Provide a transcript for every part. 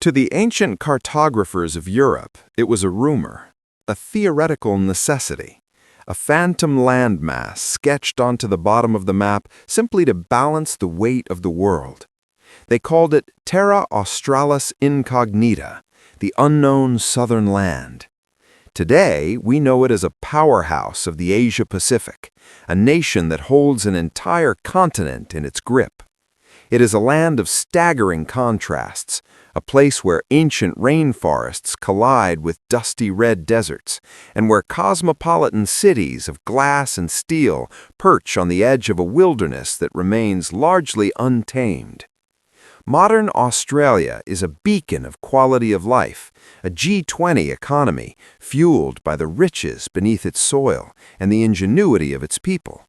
To the ancient cartographers of Europe, it was a rumor, a theoretical necessity, a phantom landmass sketched onto the bottom of the map simply to balance the weight of the world. They called it Terra Australis Incognita, the unknown southern land. Today, we know it as a powerhouse of the Asia-Pacific, a nation that holds an entire continent in its grip. It is a land of staggering contrasts, a place where ancient rainforests collide with dusty red deserts, and where cosmopolitan cities of glass and steel perch on the edge of a wilderness that remains largely untamed. Modern Australia is a beacon of quality of life, a G20 economy fueled by the riches beneath its soil and the ingenuity of its people.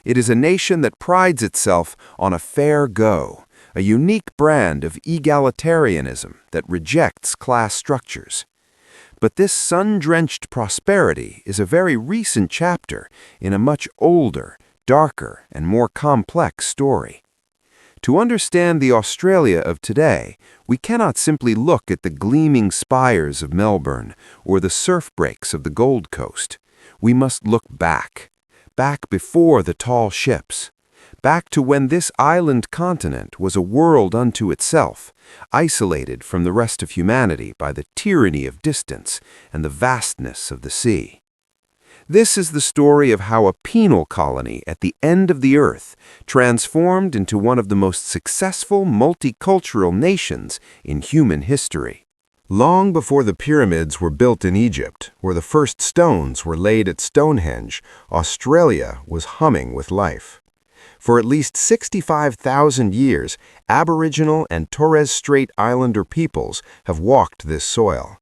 It is a nation that prides itself on a fair go, a unique brand of egalitarianism that rejects class structures. But this sun-drenched prosperity is a very recent chapter in a much older, darker, and more complex story. To understand the Australia of today, we cannot simply look at the gleaming spires of Melbourne or the surf breaks of the Gold Coast. We must look back before the tall ships, back to when this island continent was a world unto itself, isolated from the rest of humanity by the tyranny of distance and the vastness of the sea. This is the story of how a penal colony at the end of the earth transformed into one of the most successful multicultural nations in human history. Long before the pyramids were built in Egypt, or the first stones were laid at Stonehenge, Australia was humming with life. For at least 65,000 years, Aboriginal and Torres Strait Islander peoples have walked this soil.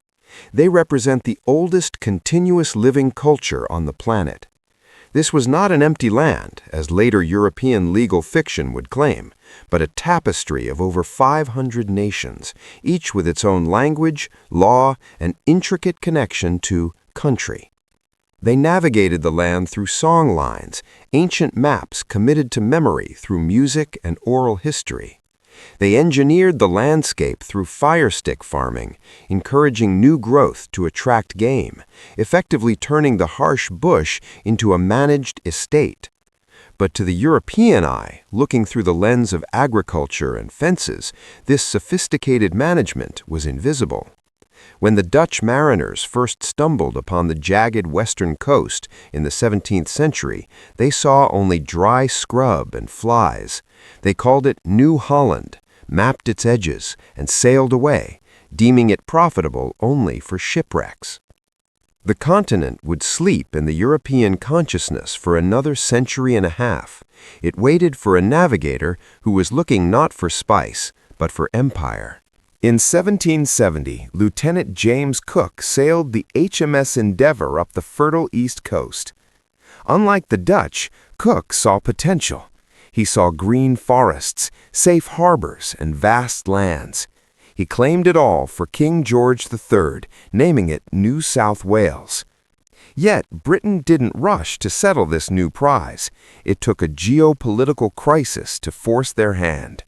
They represent the oldest continuous living culture on the planet. This was not an empty land, as later European legal fiction would claim, but a tapestry of over 500 nations, each with its own language, law, and intricate connection to country. They navigated the land through song lines, ancient maps committed to memory through music and oral history. They engineered the landscape through fire stick farming, encouraging new growth to attract game, effectively turning the harsh bush into a managed estate. But to the European eye, looking through the lens of agriculture and fences, this sophisticated management was invisible. When the Dutch mariners first stumbled upon the jagged western coast in the 17th century, they saw only dry scrub and flies. They called it New Holland, mapped its edges, and sailed away, deeming it profitable only for shipwrecks. The continent would sleep in the European consciousness for another century and a half. It waited for a navigator who was looking not for spice, but for empire. In 1770, Lieutenant James Cook sailed the HMS Endeavour up the fertile East Coast. Unlike the Dutch, Cook saw potential. He saw green forests, safe harbors, and vast lands. He claimed it all for King George III, naming it New South Wales. Yet, Britain didn't rush to settle this new prize. It took a geopolitical crisis to force their hand.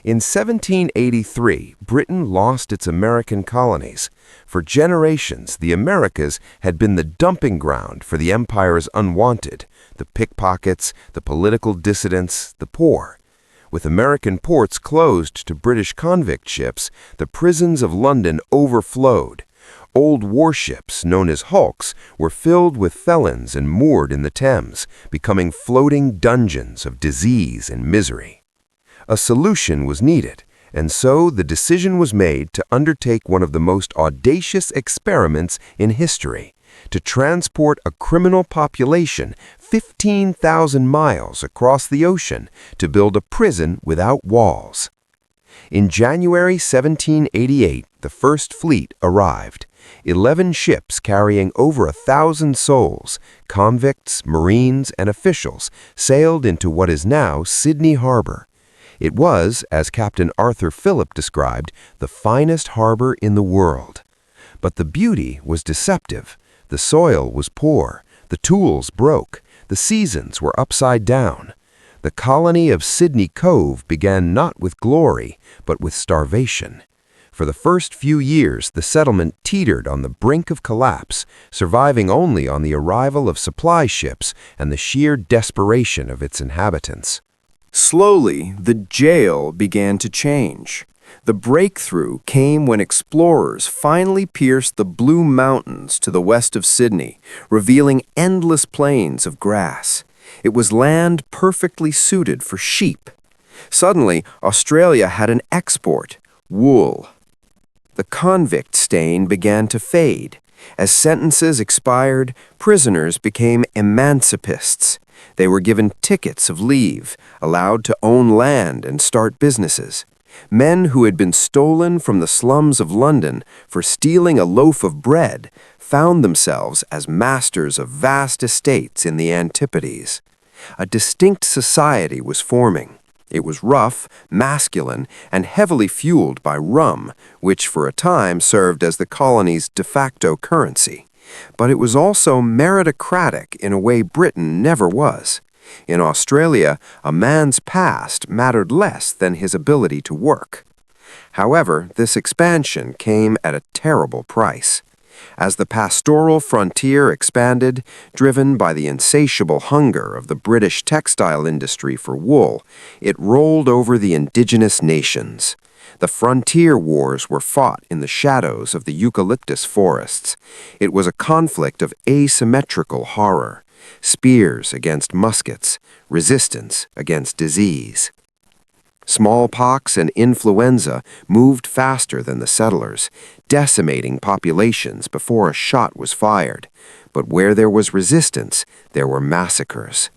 In 1783, Britain lost its American colonies. For generations, the Americas had been the dumping ground for the empire's unwanted, the pickpockets, the political dissidents, the poor. With American ports closed to British convict ships, the prisons of London overflowed. Old warships, known as hulks, were filled with felons and moored in the Thames, becoming floating dungeons of disease and misery. A solution was needed, and so the decision was made to undertake one of the most audacious experiments in history, to transport a criminal population 15,000 miles across the ocean to build a prison without walls. In January 1788, the first fleet arrived. 11 ships carrying over 1,000 souls, convicts, marines, and officials, sailed into what is now Sydney Harbor. It was, as Captain Arthur Phillip described, the finest harbor in the world. But the beauty was deceptive. The soil was poor, the tools broke, the seasons were upside down. The colony of Sydney Cove began not with glory, but with starvation. For the first few years, the settlement teetered on the brink of collapse, surviving only on the arrival of supply ships and the sheer desperation of its inhabitants. Slowly, the jail began to change. The breakthrough came when explorers finally pierced the Blue Mountains to the west of Sydney, revealing endless plains of grass. It was land perfectly suited for sheep. Suddenly, Australia had an export: wool. The convict stain began to fade. As sentences expired, prisoners became emancipists. They were given tickets of leave, allowed to own land and start businesses. Men who had been stolen from the slums of London for stealing a loaf of bread found themselves as masters of vast estates in the Antipodes. A distinct society was forming. It was rough, masculine, and heavily fueled by rum, which for a time served as the colony's de facto currency. But it was also meritocratic in a way Britain never was. In Australia, a man's past mattered less than his ability to work. However, this expansion came at a terrible price. As the pastoral frontier expanded, driven by the insatiable hunger of the British textile industry for wool, it rolled over the indigenous nations. The frontier wars were fought in the shadows of the eucalyptus forests. It was a conflict of asymmetrical horror: spears against muskets, resistance against disease. Smallpox and influenza moved faster than the settlers, decimating populations before a shot was fired. But where there was resistance, there were massacres.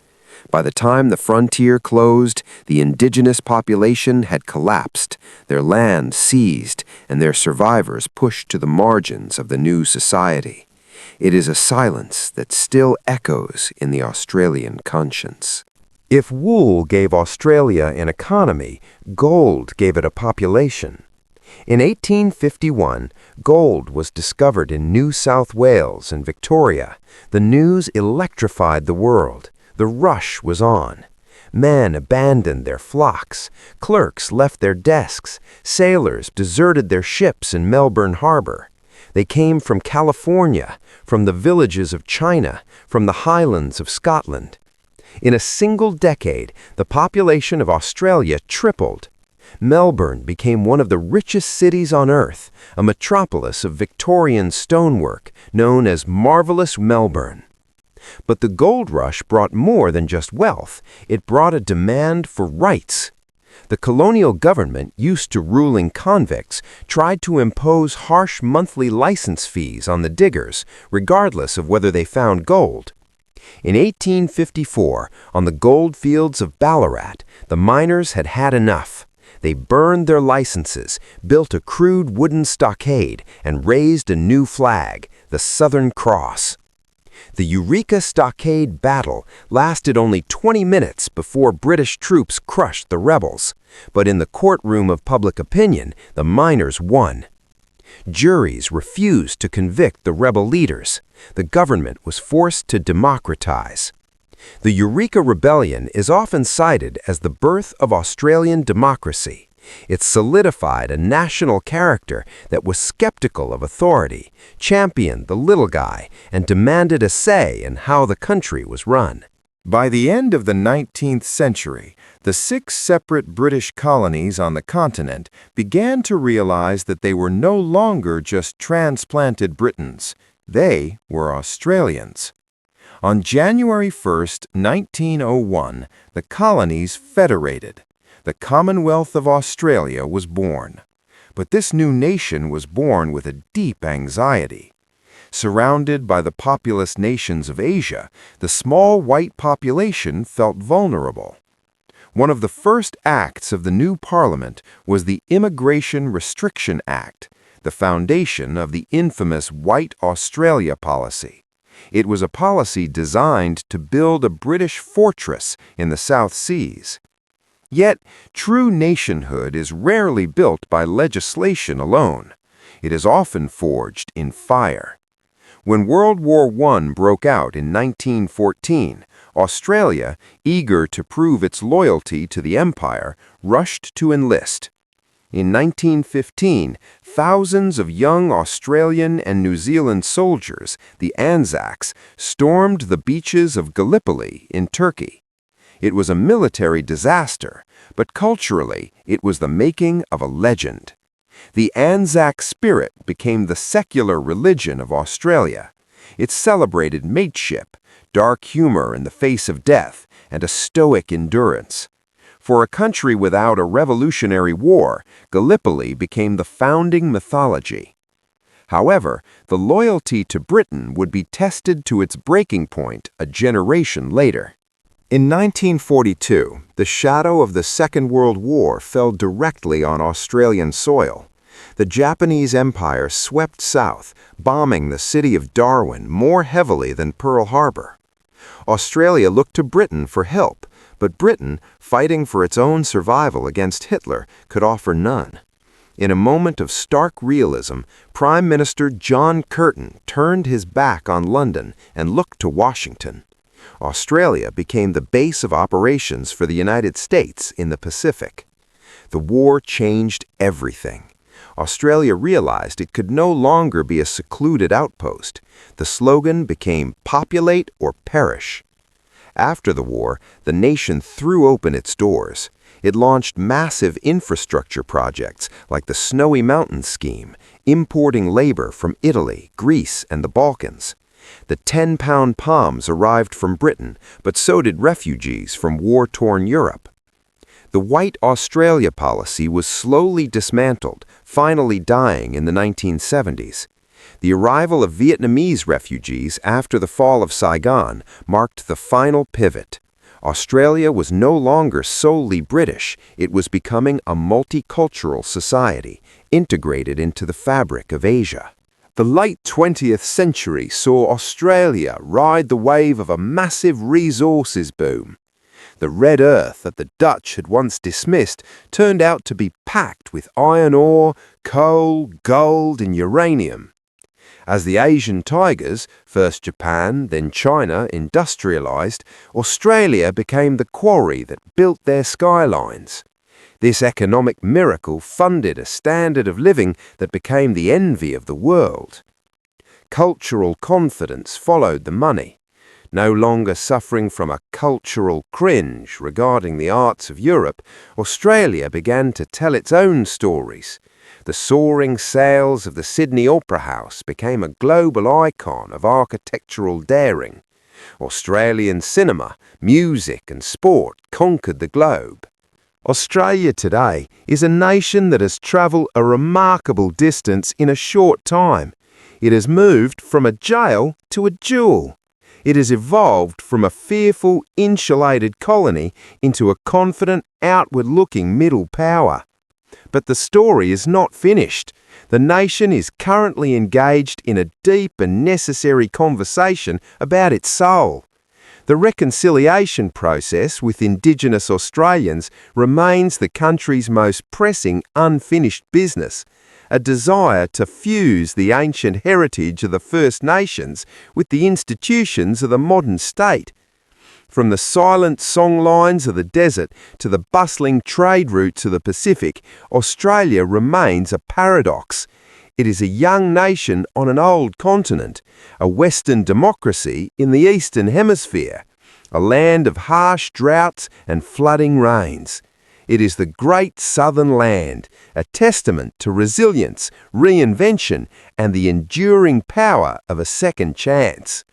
By the time the frontier closed, the indigenous population had collapsed, their land seized, and their survivors pushed to the margins of the new society. It is a silence that still echoes in the Australian conscience. If wool gave Australia an economy, gold gave it a population. In 1851, gold was discovered in New South Wales and Victoria. The news electrified the world. The rush was on. Men abandoned their flocks. Clerks left their desks. Sailors deserted their ships in Melbourne Harbor. They came from California, from the villages of China, from the highlands of Scotland. In a single decade, the population of Australia tripled. Melbourne became one of the richest cities on Earth, a metropolis of Victorian stonework known as Marvelous Melbourne. But the gold rush brought more than just wealth. It brought a demand for rights. The colonial government, used to ruling convicts, tried to impose harsh monthly license fees on the diggers, regardless of whether they found gold. In 1854, on the gold fields of Ballarat, the miners had had enough. They burned their licenses, built a crude wooden stockade, and raised a new flag, the Southern Cross. The Eureka Stockade battle lasted only 20 minutes before British troops crushed the rebels. But in the courtroom of public opinion, the miners won. Juries refused to convict the rebel leaders. The government was forced to democratize. The Eureka Rebellion is often cited as the birth of Australian democracy. It solidified a national character that was skeptical of authority, championed the little guy, and demanded a say in how the country was run. By the end of the 19th century, the 6 separate British colonies on the continent began to realize that they were no longer just transplanted Britons. They were Australians. On January 1, 1901, the colonies federated. The Commonwealth of Australia was born. But this new nation was born with a deep anxiety. Surrounded by the populous nations of Asia, the small white population felt vulnerable. One of the first acts of the new parliament was the Immigration Restriction Act, the foundation of the infamous White Australia policy. It was a policy designed to build a British fortress in the South Seas. Yet, true nationhood is rarely built by legislation alone. It is often forged in fire. When World War I broke out in 1914, Australia, eager to prove its loyalty to the Empire, rushed to enlist. In 1915, thousands of young Australian and New Zealand soldiers, the ANZACs, stormed the beaches of Gallipoli in Turkey. It was a military disaster, but culturally it was the making of a legend. The ANZAC spirit became the secular religion of Australia. It celebrated mateship, dark humor in the face of death, and a stoic endurance. For a country without a revolutionary war, Gallipoli became the founding mythology. However, the loyalty to Britain would be tested to its breaking point a generation later. In 1942, the shadow of the Second World War fell directly on Australian soil. The Japanese Empire swept south, bombing the city of Darwin more heavily than Pearl Harbor. Australia looked to Britain for help, but Britain, fighting for its own survival against Hitler, could offer none. In a moment of stark realism, Prime Minister John Curtin turned his back on London and looked to Washington. Australia became the base of operations for the United States in the Pacific. The war changed everything. Australia realized it could no longer be a secluded outpost. The slogan became "Populate or Perish." After the war, the nation threw open its doors. It launched massive infrastructure projects like the Snowy Mountains Scheme, importing labor from Italy, Greece, and the Balkans. The 10-pound palms arrived from Britain, but so did refugees from war-torn Europe. The White Australia policy was slowly dismantled, finally dying in the 1970s. The arrival of Vietnamese refugees after the fall of Saigon marked the final pivot. Australia was no longer solely British, it was becoming a multicultural society, integrated into the fabric of Asia. The late 20th century saw Australia ride the wave of a massive resources boom. The red earth that the Dutch had once dismissed turned out to be packed with iron ore, coal, gold, and uranium. As the Asian tigers, first Japan, then China, industrialized, Australia became the quarry that built their skylines. This economic miracle funded a standard of living that became the envy of the world. Cultural confidence followed the money. No longer suffering from a cultural cringe regarding the arts of Europe, Australia began to tell its own stories. The soaring sales of the Sydney Opera House became a global icon of architectural daring. Australian cinema, music, and sport conquered the globe. Australia today is a nation that has travelled a remarkable distance in a short time. It has moved from a jail to a jewel. It has evolved from a fearful, insulated colony into a confident, outward-looking middle power. But the story is not finished. The nation is currently engaged in a deep and necessary conversation about its soul. The reconciliation process with Indigenous Australians remains the country's most pressing unfinished business, a desire to fuse the ancient heritage of the First Nations with the institutions of the modern state. From the silent songlines of the desert to the bustling trade routes of the Pacific, Australia remains a paradox. It is a young nation on an old continent, a Western democracy in the Eastern Hemisphere, a land of harsh droughts and flooding rains. It is the great southern land, a testament to resilience, reinvention, and the enduring power of a second chance.